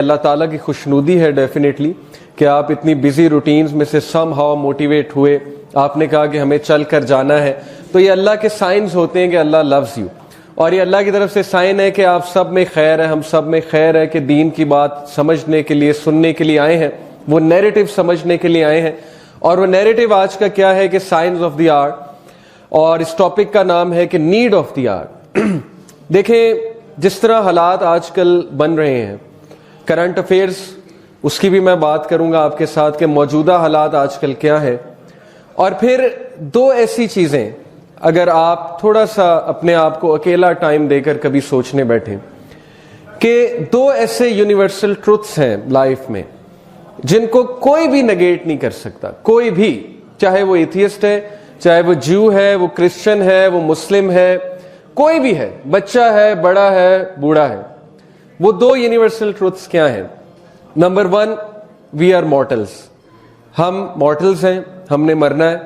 اللہ تعالیٰ کی خوشنودی ہے ڈیفینیٹلی کہ آپ اتنی بزی روٹینز میں سے سم ہاؤ موٹیویٹ ہوئے, آپ نے کہا کہ ہمیں چل کر جانا ہے. تو یہ اللہ کے سائنز ہوتے ہیں کہ اللہ لوز یو, اور یہ اللہ کی طرف سے سائن ہے کہ آپ سب میں خیر ہے, ہم سب میں خیر ہے, کہ دین کی بات سمجھنے کے لیے, سننے کے لیے آئے ہیں, وہ نیریٹو سمجھنے کے لیے آئے ہیں. اور وہ نیریٹو آج کا کیا ہے کہ سائنس آف دی آر, اور اس ٹاپک کا نام ہے کہ نیڈ آف دی آر. دیکھیں جس طرح حالات آج کل بن رہے ہیں, کرنٹ افیئرز, اس کی بھی میں بات کروں گا آپ کے ساتھ کہ موجودہ حالات آج کل کیا ہے. اور پھر دو ایسی چیزیں اگر آپ تھوڑا سا اپنے آپ کو اکیلا ٹائم دے کر کبھی سوچنے بیٹھیں, کہ دو ایسے یونیورسل ٹروتھس ہیں لائف میں جن کو کوئی بھی نگیٹ نہیں کر سکتا, کوئی بھی, چاہے وہ ایتھیسٹ ہے, چاہے وہ جیو ہے, وہ کرسچن ہے, وہ مسلم ہے, کوئی بھی ہے, بچہ ہے, بڑا ہے, بوڑھا ہے. وہ دو یونیورسل ٹروتھس کیا ہیں؟ نمبر 1, وی آر مورٹلز, ہم مورٹلز ہیں, ہم نے مرنا ہے.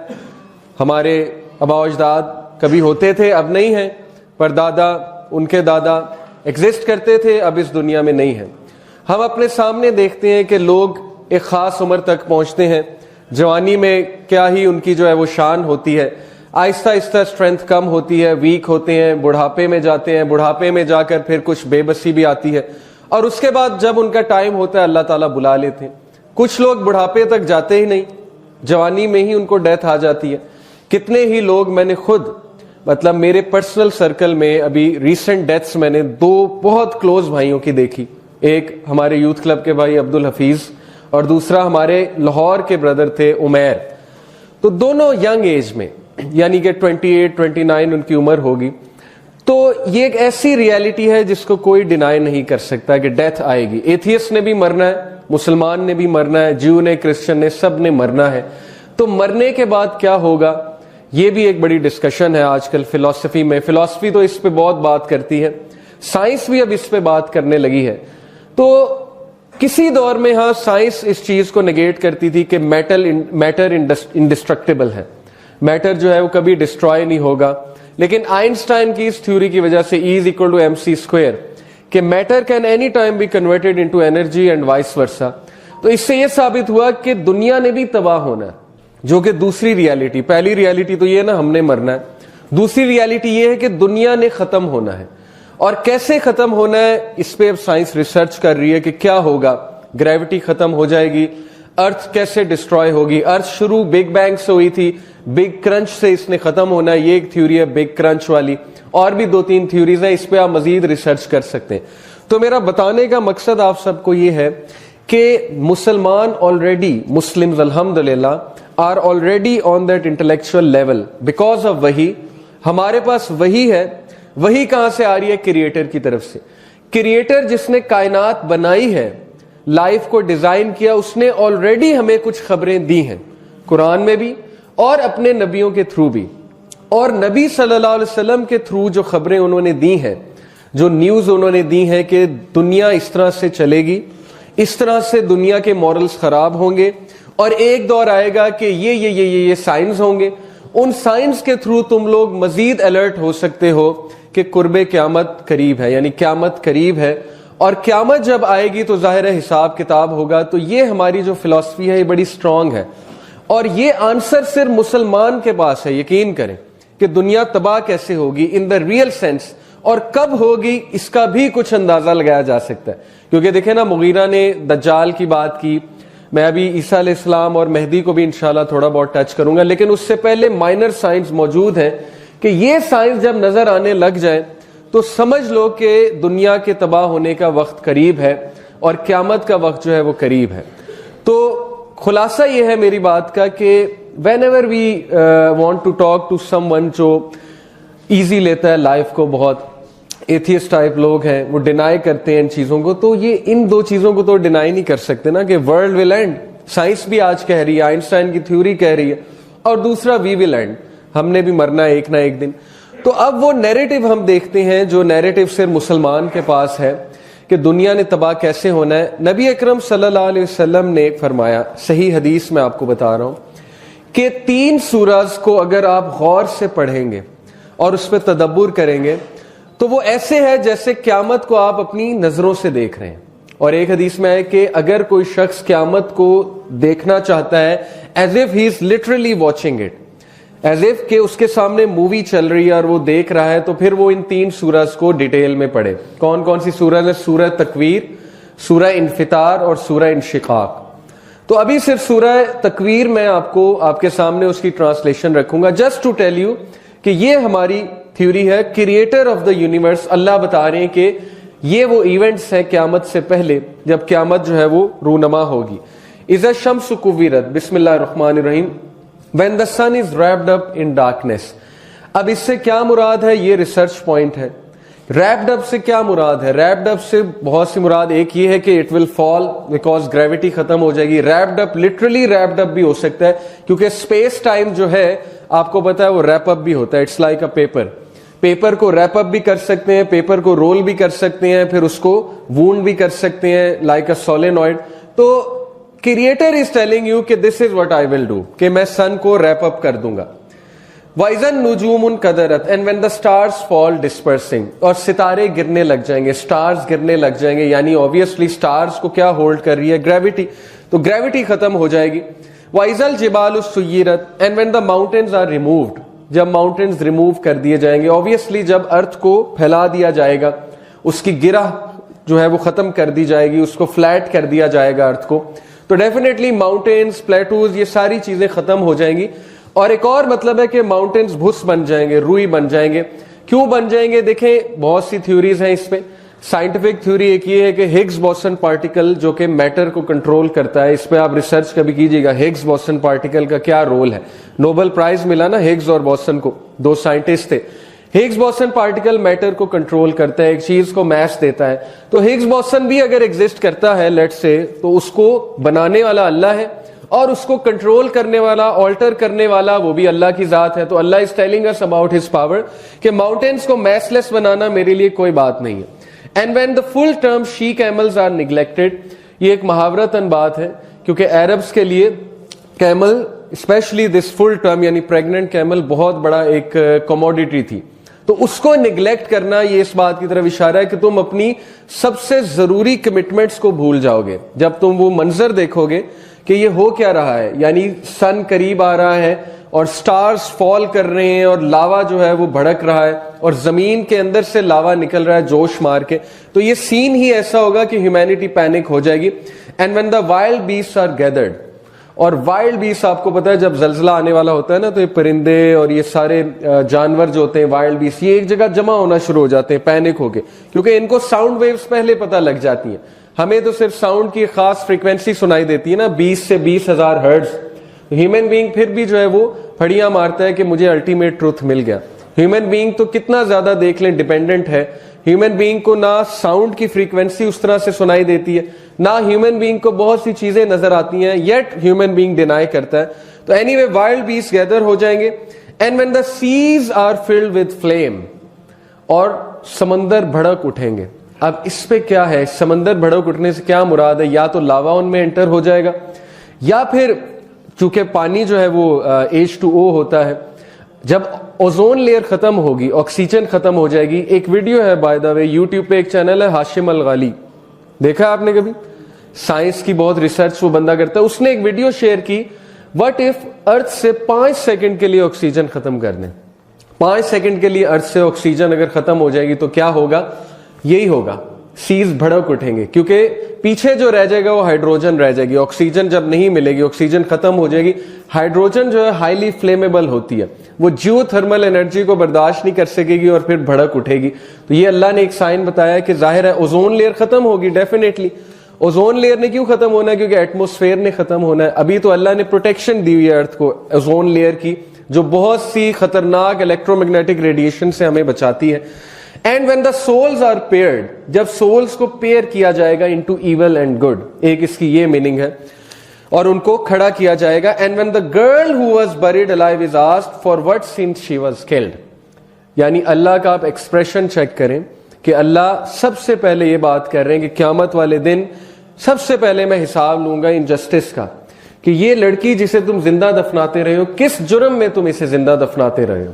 ہمارے آباء و اجداد کبھی ہوتے تھے, اب نہیں ہیں, پر دادا, ان کے دادا ایگزسٹ کرتے تھے, اب اس دنیا میں نہیں ہیں. ہم اپنے سامنے دیکھتے ہیں کہ لوگ ایک خاص عمر تک پہنچتے ہیں, جوانی میں کیا ہی ان کی جو ہے وہ شان ہوتی ہے, آہستہ آہستہ اسٹرینتھ کم ہوتی ہے, ویک ہوتے ہیں, بڑھاپے میں جاتے ہیں, بڑھاپے میں جا کر پھر کچھ بے بسی بھی آتی ہے, اور اس کے بعد جب ان کا ٹائم ہوتا ہے اللہ تعالیٰ بلا لیتے ہیں. کچھ لوگ بڑھاپے تک جاتے ہی نہیں, جوانی میں ہی ان کو ڈیتھ آ جاتی ہے. کتنے ہی لوگ, میں نے خود مطلب میرے پرسنل سرکل میں ابھی ریسنٹ ڈیتھس میں نے 2 بہت کلوز بھائیوں کی دیکھی. ایک ہمارے یوتھ کلب کے بھائی عبد الحفیظ, اور دوسرا ہمارے لاہور کے بردر تھے عمیر. تو دونوں ینگ ایج میں, یعنی کہ 28-29 ان کی عمر ہوگی. تو یہ ایک ایسی ریالٹی ہے جس کو کوئی ڈینائی نہیں کر سکتا کہ ڈیتھ آئے گی. ایتھیسٹ نے بھی مرنا ہے, مسلمان نے بھی مرنا ہے, جیو نے, کرسچن نے, سب نے مرنا ہے. تو مرنے کے بعد کیا ہوگا, یہ بھی ایک بڑی ڈسکشن ہے آج کل فلسفی میں. فلسفی تو اس پہ بہت بات کرتی ہے, سائنس بھی اب اس پہ بات کرنے لگی ہے. تو کسی دور میں ہاں سائنس اس چیز کو نگیٹ کرتی تھی کہ میٹر انڈسٹرکٹیبل ہے, میٹر جو ہے وہ کبھی ڈسٹرائے نہیں ہوگا. لیکن آئنسٹائن کی اس تھیوری کی وجہ سے E=mc², کہ matter can any time be converted into energy and vice versa. تو اس سے یہ ثابت ہوا کہ دنیا نے بھی تباہ ہونا ہے, جو کہ دوسری ریالٹی. پہلی ریالٹی تو یہ نا ہم نے مرنا ہے, دوسری ریالٹی یہ ہے کہ دنیا نے ختم ہونا ہے. اور کیسے ختم ہونا ہے اس پہ اب سائنس ریسرچ کر رہی ہے کہ کیا ہوگا. گریوٹی ختم ہو جائے گی, ارتھ کیسے ڈسٹروائے ہوگی. ارتھ شروع بگ بینگ سے ہوئی تھی, بگ کرنچ سے اس نے ختم ہونا ہے, یہ ایک تھیوری ہے بگ کرنچ والی. اور بھی 2-3 تھیوریز ہیں, اس پہ آپ مزید ریسرچ کر سکتے ہیں. تو میرا بتانے کا مقصد آپ سب کو یہ ہے کہ مسلمان آلریڈی, مسلمز الحمدللہ are already on that intellectual level because of وحی. ہمارے پاس وحی ہے. وحی کہاں سے آ رہی ہے؟ کریٹر کی طرف سے. کریٹر جس نے کائنات بنائی ہے, لائف کو ڈیزائن کیا, اس نے آلریڈی ہمیں کچھ خبریں دی ہیں, قرآن میں بھی اور اپنے نبیوں کے تھرو بھی. اور نبی صلی اللہ علیہ وسلم کے تھرو جو خبریں انہوں نے دی ہیں, جو نیوز انہوں نے دی ہے کہ دنیا اس طرح سے چلے گی, اس طرح سے دنیا کے مورلز خراب ہوں گے, اور ایک دور آئے گا کہ یہ سائنس ہوں گے. ان سائنس کے تھرو تم لوگ مزید الرٹ ہو سکتے ہو کہ قرب قیامت قریب ہے, یعنی قیامت قریب ہے. اور قیامت جب آئے گی تو ظاہر ہے حساب کتاب ہوگا. تو یہ ہماری جو فلسفی ہے یہ بڑی سٹرونگ ہے, اور یہ آنسر صرف مسلمان کے پاس ہے. یقین کریں کہ دنیا تباہ کیسے ہوگی ان دا ریئل سینس, اور کب ہوگی اس کا بھی کچھ اندازہ لگایا جا سکتا ہے. کیونکہ دیکھیں نا, مغیرہ نے دجال کی بات کی, میں ابھی عیسیٰ علیہ السلام اور مہدی کو بھی انشاءاللہ تھوڑا بہت ٹچ کروں گا, لیکن اس سے پہلے مائنر سائنس موجود ہیں کہ یہ سائنس جب نظر آنے لگ جائے تو سمجھ لو کہ دنیا کے تباہ ہونے کا وقت قریب ہے, اور قیامت کا وقت جو ہے وہ قریب ہے. تو خلاصہ یہ ہے میری بات کا کہ whenever we want to talk to someone جو ایزی لیتا ہے لائف کو, بہت ایتھیسٹ ٹائپ لوگ ہیں, وہ ڈینائی کرتے ہیں ان چیزوں کو, تو یہ ان 2 چیزوں کو تو ڈینائی نہیں کر سکتے نا کہ ورلڈ ول اینڈ. سائنس بھی آج کہہ رہی ہے, آئنسٹائن کی تھیوری کہہ رہی ہے, اور دوسرا وی ول اینڈ, ہم نے بھی مرنا ہے ایک نہ ایک دن. تو اب وہ نیریٹو ہم دیکھتے ہیں جو نیریٹو صرف مسلمان کے پاس ہے کہ دنیا نے تباہ کیسے ہونا ہے. نبی اکرم صلی اللہ علیہ وسلم نے فرمایا, صحیح حدیث میں آپ کو بتا رہا ہوں, کہ 3 سورز کو اگر آپ غور سے پڑھیں گے اور اس پہ تدبر کریں گے تو وہ ایسے ہے جیسے قیامت کو آپ اپنی نظروں سے دیکھ رہے ہیں. اور ایک حدیث میں ہے کہ اگر کوئی شخص قیامت کو دیکھنا چاہتا ہے as if he is literally watching it, as if کہ اس کے سامنے مووی چل رہی ہے اور وہ دیکھ رہا ہے, تو پھر وہ ان 3 سورج کو ڈیٹیل میں پڑھے. کون کون سی سورج ہے؟ سورہ تکویر, سورہ انفطار اور سورہ انشقاق. تو ابھی صرف سورہ تکویر میں آپ کے سامنے اس کی ٹرانسلیشن رکھوں گا, جسٹ ٹو ٹیل یو کہ یہ ہماری تھیوری ہے. کریٹر آف دا یونیورس اللہ بتا رہے ہیں کہ یہ وہ ایونٹس ہیں قیامت سے پہلے جب قیامت جو ہے وہ رونما ہوگی. اذا الشمس کورت, بسم اللہ الرحمن الرحیم, when the sun is wrapped up in darkness. اب اس سے کیا مراد ہے؟ یہ ریسرچ پوائنٹ ہے. wrapped up سے کیا مراد ہے؟ wrapped up سے بہت سی مراد. ایک یہ ہے کہ it will fall because gravity ختم ہو جائے گی. wrapped up literally wrapped up بھی ہو سکتا ہے کیونکہ space time جو ہے آپ کو پتا ہے وہ wrap up بھی ہوتا ہے. it's like a paper. Paper کو ریپ اپ بھی کر سکتے ہیں, پیپر کو رول بھی کر سکتے ہیں, پھر اس کو وونڈ بھی کر سکتے ہیں لائک اے سولینوئڈ. تو کریٹر از ٹیلنگ یو کہ دس is what I will do, کہ میں سن کو ریپ اپ کر دوں گا. وَإِذَا النُّجُومُ انْكَدَرَتْ, and when the stars fall dispersing, اور ستارے گرنے لگ جائیں گے, اسٹارز گرنے لگ جائیں گے. یعنی obviously اسٹارز کو کیا ہولڈ کر رہی ہے؟ گریوٹی. تو گریوٹی ختم ہو جائے گی. وَإِذَا الْجِبَالُ سُيِّرَتْ, and when the mountains are removed, جب ماؤنٹینز ریموو کر دیے جائیں گے. obviously جب ارتھ کو پھیلا دیا جائے گا, اس کی گرہ جو ہے وہ ختم کر دی جائے گی, اس کو فلیٹ کر دیا جائے گا ارتھ کو, تو ڈیفینیٹلی ماؤنٹینز, پلیٹوز, یہ ساری چیزیں ختم ہو جائیں گی. اور ایک اور مطلب ہے کہ ماؤنٹینز بھس بن جائیں گے, روئی بن جائیں گے. کیوں بن جائیں گے؟ دیکھیں بہت سی تھیوریز ہیں اس پہ. سائنٹیفک تھیوری ایک یہ ہے کہ ہگز بوسن پارٹیکل جو کہ میٹر کو کنٹرول کرتا ہے, اس پہ آپ ریسرچ کبھی کیجیے گا ہگز بوسن پارٹیکل کا کیا رول ہے. نوبل پرائز ملا نا ہگز اور بوسن کو, 2 سائنٹسٹ تھے. ہگز بوسن پارٹیکل میٹر کو کنٹرول کرتا ہے, ایک چیز کو میس دیتا ہے. تو ہگز بوسن بھی اگر ایگزسٹ کرتا ہے لیٹ سے, تو اس کو بنانے والا اللہ ہے اور اس کو کنٹرول کرنے والا, آلٹر کرنے والا وہ بھی اللہ کی ذات ہے. تو اللہ is telling us about his power کہ ماؤنٹینز کو میس لیس بنانا میرے لیے کوئی بات نہیں ہے. And when the full term she camels are neglected, یہ ایک محاورتاً بات ہے کیونکہ عربس کے لیے camel, especially this full term یعنی پریگننٹ کیمل, بہت بڑا ایک کموڈیٹی تھی. تو اس کو نیگلیکٹ کرنا یہ اس بات کی طرف اشارہ ہے کہ تم اپنی سب سے ضروری کمٹمنٹس کو بھول جاؤ گے جب تم وہ منظر دیکھو گے کہ یہ ہو کیا رہا ہے. یعنی سن قریب آ رہا ہے اور سٹارز فال کر رہے ہیں اور لاوا جو ہے وہ بھڑک رہا ہے اور زمین کے اندر سے لاوا نکل رہا ہے جوش مار کے. تو یہ سین ہی ایسا ہوگا کہ ہیومینٹی پینک ہو جائے گی. And when the wild beast are gathered, اور وائلڈ بیسٹ آپ کو پتا ہے جب زلزلہ آنے والا ہوتا ہے نا, تو یہ پرندے اور یہ سارے جانور جو ہوتے ہیں وائلڈ بیسٹ, یہ ایک جگہ جمع ہونا شروع ہو جاتے ہیں پینک ہو کے, کیونکہ ان کو ساؤنڈ ویوز پہلے پتہ لگ جاتی ہیں. ہمیں تو صرف ساؤنڈ کی خاص فریکوینسی سنائی دیتی ہے نا, 20 سے 20,000 ہرٹز. ہیومن بینگ پھر بھی جو ہے وہ پھڑیاں مارتا ہے کہ مجھے الٹیمیٹ ٹروتھ مل گیا. ہیومن بینگ تو کتنا زیادہ دیکھ لیں ڈیپینڈنٹ ہے. ہیومن بینگ کو نہ ساؤنڈ کی فریکوینسی اس طرح سے سنائی دیتی ہے, نہ ہیومن بینگ کو بہت سی چیزیں نظر آتی ہیں, یٹ ہیومن بینگ ڈینائی کرتا ہے. تو anyway wild beasts gather ہو جائیں گے. And when the seas are flooded with flame, اور سمندر بھڑک اٹھیں گے. اب اس پہ کیا ہے, سمندر بھڑک اٹھنے سے کیا مراد ہے؟ یا تو لاوا ان میں انٹر ہو جائے گا, یا پھر چونکہ پانی جو ہے وہ H2O ہوتا ہے, جب اوزون لیئر ختم ہوگی, آکسیجن ختم ہو جائے گی. ایک ویڈیو ہے بائی دا وے, یوٹیوب پہ ایک چینل ہے ہاشم الغالی, دیکھا آپ نے کبھی؟ سائنس کی بہت ریسرچ وہ بندہ کرتا ہے. اس نے ایک ویڈیو شیئر کی, وٹ اف ارتھ سے 5 سیکنڈ کے لیے آکسیجن ختم کر دیں. 5 سیکنڈ کے لیے ارتھ سے آکسیجن اگر ختم ہو جائے گی تو کیا ہوگا؟ یہی ہوگا, سیز بھڑک اٹھیں گے, کیونکہ پیچھے جو رہ جائے گا وہ ہائیڈروجن رہ جائے گی. آکسیجن جب نہیں ملے گی, آکسیجن ختم ہو جائے گی. ہائیڈروجن جو ہے ہائیلی فلیمیبل ہوتی ہے, وہ جیو تھرمل انرجی کو برداشت نہیں کر سکے گی اور پھر بھڑک اٹھے گی. تو یہ اللہ نے ایک سائن بتایا کہ ظاہر ہے اوزون لیئر ختم ہوگی. ڈیفینیٹلی اوزون لیئر نے کیوں ختم ہونا ہے؟ کیونکہ ایٹموسفیئر نے ختم ہونا ہے. ابھی تو اللہ نے پروٹیکشن دی ہوئی ہے ارتھ کو اوزون لیئر کی, جو بہت سی خطرناک الیکٹرو میگنیٹک ریڈیشن سے ہمیں بچاتی ہے. And when the souls are paired, جب سولز کو پیئر کیا جائے گا انٹو ایول اینڈ گڈ, ایک اس کی یہ میننگ ہے, اور ان کو کھڑا کیا جائے گا. And when the girl who was buried alive is asked for what sins she was killed. یعنی اللہ کا آپ ایکسپریشن چیک کریں کہ اللہ سب سے پہلے یہ بات کر رہے ہیں کہ قیامت والے دن سب سے پہلے میں حساب لوں گا انجسٹس کا, کہ یہ لڑکی جسے تم زندہ دفناتے رہے ہو, کس جرم میں تم اسے زندہ دفناتے رہے ہو.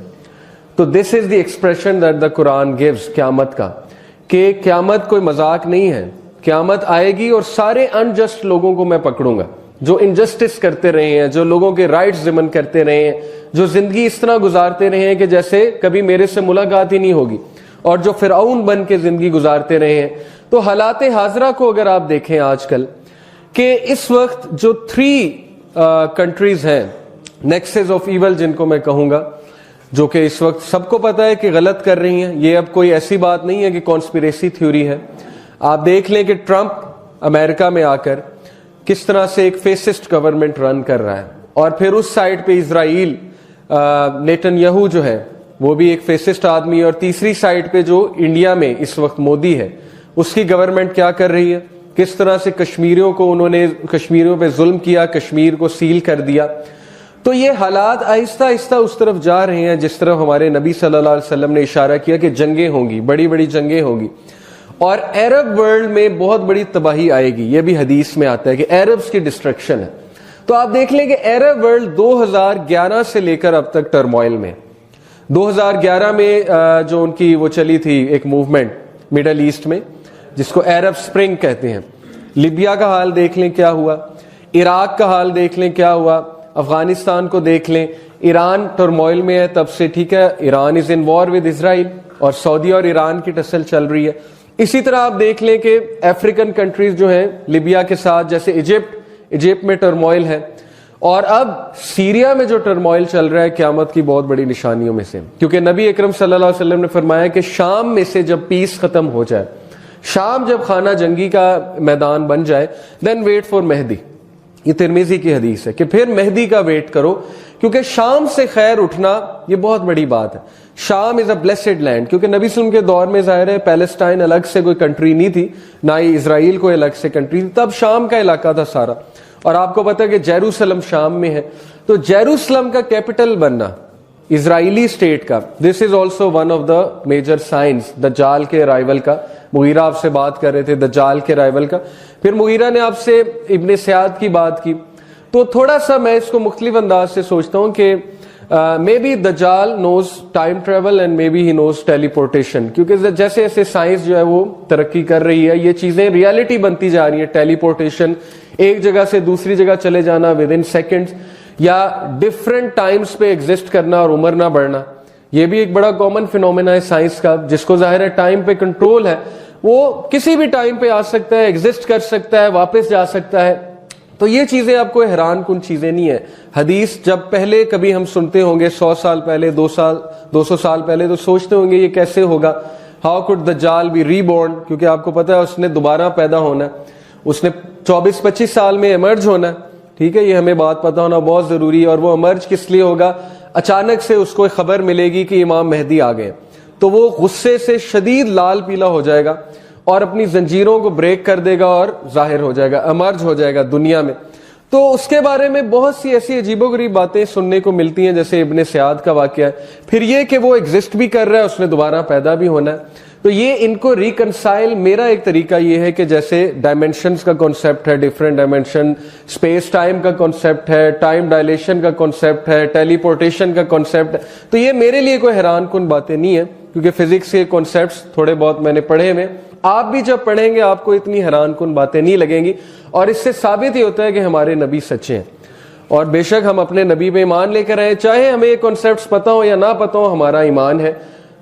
تو this is the expression that the قرآن گیوز قیامت کا, کہ قیامت کوئی مذاق نہیں ہے. قیامت آئے گی اور سارے انجسٹ لوگوں کو میں پکڑوں گا، جو انجسٹس کرتے رہے ہیں، جو لوگوں کے رائٹس ضمن کرتے رہے ہیں، جو زندگی اس طرح گزارتے رہے ہیں کہ جیسے کبھی میرے سے ملاقات ہی نہیں ہوگی، اور جو فرعون بن کے زندگی گزارتے رہے ہیں۔ تو حالات حاضرہ کو اگر آپ دیکھیں آج کل، کہ اس وقت جو 3 کنٹریز ہیں نیکسز آف ایول جن کو میں کہوں گا، جو کہ اس وقت سب کو پتا ہے کہ غلط کر رہی ہیں، یہ اب کوئی ایسی بات نہیں ہے کہ کانسپیریسی تھیوری ہے۔ آپ دیکھ لیں کہ ٹرمپ امریکہ میں آ کر کس طرح سے ایک فیسسٹ گورنمنٹ رن کر رہا ہے، اور پھر اس سائڈ پہ اسرائیل، نیتن یاہو جو ہے وہ بھی ایک فیسسٹ آدمی ہے، اور تیسری سائڈ پہ جو انڈیا میں اس وقت مودی ہے، اس کی گورنمنٹ کیا کر رہی ہے، کس طرح سے کشمیریوں کو انہوں نے کشمیریوں پہ ظلم کیا، کشمیر کو سیل کر دیا۔ تو یہ حالات آہستہ آہستہ اس طرف جا رہے ہیں جس طرف ہمارے نبی صلی اللہ علیہ وسلم نے اشارہ کیا کہ جنگیں ہوں گی، بڑی بڑی جنگیں ہوں گی، اور عرب ورلڈ میں بہت بڑی تباہی آئے گی۔ یہ بھی حدیث میں آتا ہے کہ عربز کی ڈسٹرکشن ہے۔ تو آپ دیکھ لیں کہ عرب ورلڈ 2011 سے لے کر اب تک ٹرموائل میں۔ 2011 میں جو ان کی وہ چلی تھی ایک موومنٹ مڈل ایسٹ میں جس کو عرب سپرنگ کہتے ہیں، لیبیا کا حال دیکھ لیں کیا ہوا، عراق کا حال دیکھ لیں کیا ہوا، افغانستان کو دیکھ لیں، ایران ٹرموائل میں ہے تب سے، ٹھیک ہے، ایران از ان وار ود اسرائیل، اور سعودی اور ایران کی ٹسل چل رہی ہے۔ اسی طرح آپ دیکھ لیں کہ افریقن کنٹریز جو ہیں لیبیا کے ساتھ، جیسے ایجپٹ میں ٹرموائل ہے، اور اب سیریا میں جو ٹرموائل چل رہا ہے قیامت کی بہت بڑی نشانیوں میں سے، کیونکہ نبی اکرم صلی اللہ علیہ وسلم نے فرمایا کہ شام میں سے جب پیس ختم ہو جائے، شام جب خانہ جنگی کا میدان بن جائے، دین ویٹ فار مہدی۔ یہ ترمذی کی حدیث ہے کہ پھر مہدی کا ویٹ کرو، کیونکہ شام سے خیر اٹھنا یہ بہت بڑی بات ہے۔ شام از اے بلیسڈ لینڈ، کیونکہ نبی صلی اللہ علیہ وسلم کے دور میں ظاہر ہے پیلسٹائن الگ سے کوئی کنٹری نہیں تھی، نہ ہی اسرائیل کوئی الگ سے کنٹری تھی، تب شام کا علاقہ تھا سارا، اور آپ کو پتا ہے کہ جیروسلم شام میں ہے۔ تو جیروسلم کا کیپٹل بننا اسرائیلی اسٹیٹ کا، this is also one of the major signs دجال کے ارائیول کا۔ مغیرہ آپ سے بات کر رہے تھے دجال کے ارائیول کا، پھر مغیرہ نے آپ سے ابن سیاد کی بات کی، تو تھوڑا سا میں اس کو مختلف انداز سے سوچتا ہوں کہ مے بی دجال knows time travel and may be he knows teleportation, کیونکہ جیسے جیسے سائنس جو ہے وہ ترقی کر رہی ہے، یہ چیزیں ریالٹی بنتی جا رہی ہیں، ٹیلی پورٹیشن، ایک جگہ سے دوسری جگہ چلے جانا ود ان سیکنڈز، یا ڈفرینٹ ٹائمز پہ ایگزسٹ کرنا اور عمر نہ بڑھنا، یہ بھی ایک بڑا کامن فینومینا ہے سائنس کا، جس کو ظاہر ہے ٹائم پہ کنٹرول ہے، وہ کسی بھی ٹائم پہ آ سکتا ہے، ایگزسٹ کر سکتا ہے، واپس جا سکتا ہے۔ تو یہ چیزیں آپ کو حیران کن چیزیں نہیں ہیں۔ حدیث جب پہلے کبھی ہم سنتے ہوں گے 100 سال پہلے، 200 سال پہلے، تو سوچتے ہوں گے یہ کیسے ہوگا، ہاؤ کوڈ دجال بی ری بورن، کیونکہ آپ کو پتا ہے اس نے دوبارہ پیدا ہونا ہے، اس نے 24-25 سال میں ایمرج ہونا ہے، ٹھیک ہے، یہ ہمیں بات پتا ہونا بہت ضروری ہے۔ اور وہ ایمرج کس لیے ہوگا؟ اچانک سے اس کو خبر ملے گی کہ امام مہدی آ گئے، تو وہ غصے سے شدید لال پیلا ہو جائے گا اور اپنی زنجیروں کو بریک کر دے گا اور ظاہر ہو جائے گا، ایمرج ہو جائے گا دنیا میں۔ تو اس کے بارے میں بہت سی ایسی عجیب و غریب باتیں سننے کو ملتی ہیں، جیسے ابن سیاد کا واقعہ ہے، پھر یہ کہ وہ ایگزسٹ بھی کر رہا ہے، اس نے دوبارہ پیدا بھی ہونا ہے۔ تو یہ ان کو ریکنسائل، میرا ایک طریقہ یہ ہے کہ جیسے ڈائمینشنز کا کانسیپٹ ہے، ڈفرینٹ ڈائمینشن، اسپیس ٹائم کا کانسیپٹ ہے، ٹائم ڈائلیشن کا کانسیپٹ ہے، ٹیلی پورٹیشن کا کانسیپٹ ہے، تو یہ میرے لیے کوئی حیران کن باتیں نہیں ہیں، کیونکہ فزکس کے کانسیپٹس تھوڑے بہت میں نے پڑھے ہوئے، آپ بھی جب پڑھیں گے آپ کو اتنی حیران کن باتیں نہیں لگیں گی، اور اس سے ثابت ہی ہوتا ہے کہ ہمارے نبی سچے ہیں۔ اور بے شک ہم اپنے نبی پہ ایمان لے کر آئے، چاہے ہمیں یہ کانسیپٹس پتہ ہو یا نہ پتہ ہو، ہمارا ایمان ہے،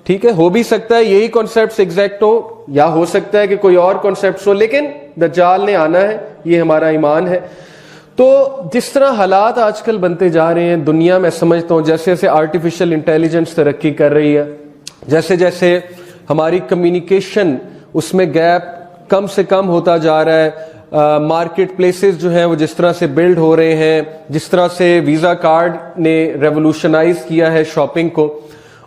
ٹھیک ہے، ہو بھی سکتا ہے یہی کانسیپٹس ایگزیکٹ ہو، یا ہو سکتا ہے کہ کوئی اور کانسیپٹس ہو، لیکن دجال نے آنا ہے، یہ ہمارا ایمان ہے۔ تو جس طرح حالات آج کل بنتے جا رہے ہیں دنیا میں، سمجھتا ہوں جیسے جیسے آرٹیفیشل انٹیلیجنس ترقی کر رہی ہے، جیسے جیسے ہماری کمیونیکیشن اس میں گیپ کم سے کم ہوتا جا رہا ہے، مارکیٹ پلیسز جو ہیں وہ جس طرح سے بلڈ ہو رہے ہیں، جس طرح سے ویزا کارڈ نے ریولوشنائز کیا ہے شاپنگ کو،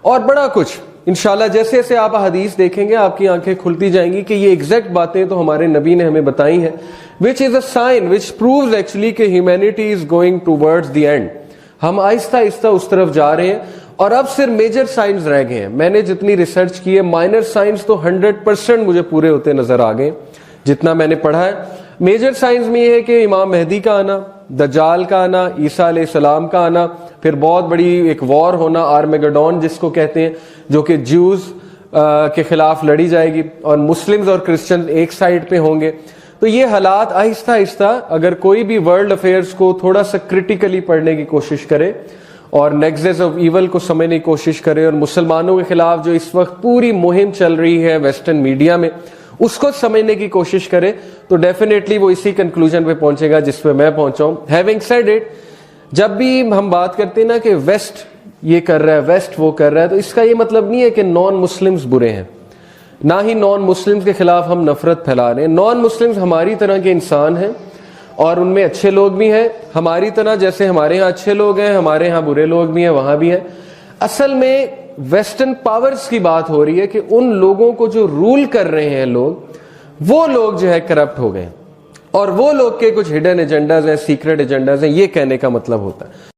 اور بڑا کچھ انشاءاللہ جیسے جیسے آپ حدیث دیکھیں گے آپ کی آنکھیں کھلتی جائیں گی کہ یہ ایگزیکٹ باتیں تو ہمارے نبی نے ہمیں بتائی ہیں، which is a sign which proves actually کہ humanity is going towards the end۔ ہم آہستہ آہستہ اس طرف جا رہے ہیں، اور اب صرف میجر سائنس رہ گئے ہیں۔ میں نے جتنی ریسرچ کی ہے، مائنر سائنس تو 100% مجھے پورے ہوتے نظر آ گئے جتنا میں نے پڑھا ہے۔ میجر سائنس میں یہ ہے کہ امام مہدی کا آنا، دجال کا آنا، عیسیٰ علیہ السلام کا آنا، پھر بہت بڑی ایک وار ہونا، آرمیگڈون جس کو کہتے ہیں، جو کہ جیوز کے خلاف لڑی جائے گی اور مسلمز اور کرسچن ایک سائڈ پہ ہوں گے. تو یہ حالات آہستہ آہستہ اگر کوئی بھی ورلڈ افیئرز کو تھوڑا سا کرٹیکلی پڑھنے کی کوشش کرے اور نیکسس آف ایول کو سمجھنے کی کوشش کرے اور مسلمانوں کے خلاف جو اس وقت پوری مہم چل رہی ہے ویسٹرن میڈیا میں اس کو سمجھنے کی کوشش کرے تو ڈیفینیٹلی وہ اسی کنکلوژن پہ پہنچے گا جس پہ میں پہنچا ہوں. ہیونگ سیڈ اٹ, جب بھی ہم بات کرتے ہیں نا کہ ویسٹ یہ کر رہا ہے ویسٹ وہ کر رہا ہے, تو اس کا یہ مطلب نہیں ہے کہ نان مسلمز برے ہیں, نہ ہی نان مسلمز کے خلاف ہم نفرت پھیلا رہے ہیں. نان مسلمز ہماری طرح کے انسان ہیں اور ان میں اچھے لوگ بھی ہیں, ہماری طرح جیسے ہمارے ہاں اچھے لوگ ہیں ہمارے ہاں برے لوگ بھی ہیں وہاں بھی ہیں. اصل میں ویسٹرن پاورز کی بات ہو رہی ہے کہ ان لوگوں کو جو رول کر رہے ہیں وہ لوگ جو ہے کرپٹ ہو گئے اور وہ لوگ کے کچھ ہڈن ایجنڈاز ہیں, سیکرٹ ایجنڈاز ہیں, یہ کہنے کا مطلب ہوتا ہے.